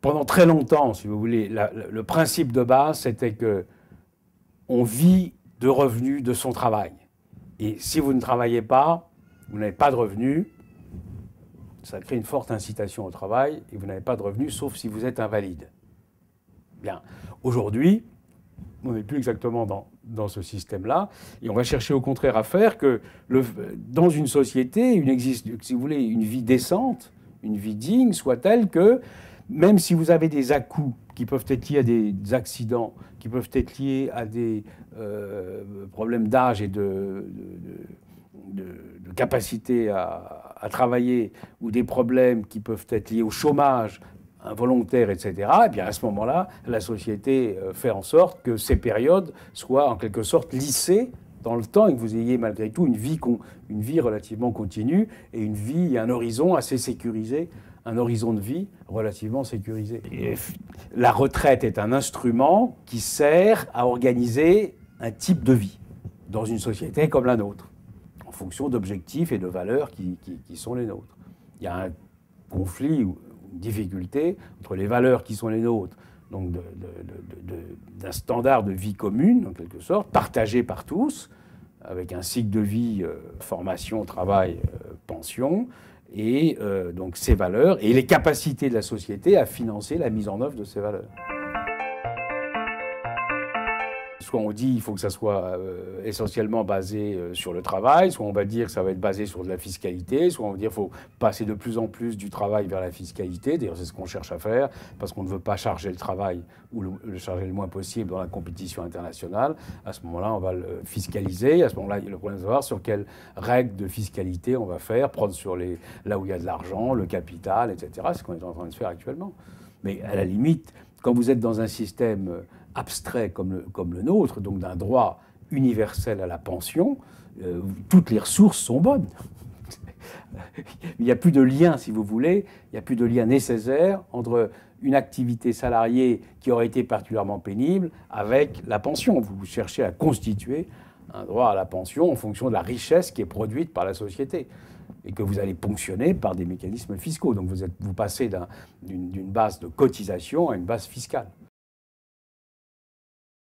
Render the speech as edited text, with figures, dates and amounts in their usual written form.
pendant très longtemps, si vous voulez, le principe de base, c'était que on vit de revenus de son travail. Et si vous ne travaillez pas, vous n'avez pas de revenus, ça crée une forte incitation au travail, et vous n'avez pas de revenus, sauf si vous êtes invalide. Bien. Aujourd'hui, on n'est plus exactement dans ce système-là, et on va chercher au contraire à faire que dans une société, si vous voulez, une vie décente, une vie digne, soit telle que, même si vous avez des à-coups qui peuvent être liés à des accidents, qui peuvent être liés à des problèmes d'âge et de capacité à travailler, ou des problèmes qui peuvent être liés au chômage involontaire, etc., et bien à ce moment-là, la société fait en sorte que ces périodes soient en quelque sorte lissées dans le temps et que vous ayez malgré tout une vie relativement continue et une vie, un horizon assez sécurisé, un horizon de vie relativement sécurisé. Et la retraite est un instrument qui sert à organiser un type de vie dans une société comme la nôtre, en fonction d'objectifs et de valeurs qui sont les nôtres. Il y a un conflit ou une difficulté entre les valeurs qui sont les nôtres, donc d'un standard de vie commune, en quelque sorte, partagé par tous, avec un cycle de vie, formation, travail, pension, et donc ces valeurs et les capacités de la société à financer la mise en œuvre de ces valeurs. Soit on dit qu'il faut que ça soit essentiellement basé sur le travail, soit on va dire que ça va être basé sur de la fiscalité, soit on va dire qu'il faut passer de plus en plus du travail vers la fiscalité. D'ailleurs, c'est ce qu'on cherche à faire, parce qu'on ne veut pas charger le travail, ou le charger le moins possible dans la compétition internationale. À ce moment-là, on va le fiscaliser. À ce moment-là, le problème est de savoir sur quelles règles de fiscalité on va faire, prendre sur là où il y a de l'argent, le capital, etc. C'est ce qu'on est en train de faire actuellement. Mais à la limite, quand vous êtes dans un système abstrait comme le nôtre, donc d'un droit universel à la pension, toutes les ressources sont bonnes. Il n'y a plus de lien, si vous voulez, il n'y a plus de lien nécessaire entre une activité salariée qui aurait été particulièrement pénible avec la pension. Vous cherchez à constituer un droit à la pension en fonction de la richesse qui est produite par la société et que vous allez ponctionner par des mécanismes fiscaux. Donc vous passez d'une base de cotisation à une base fiscale.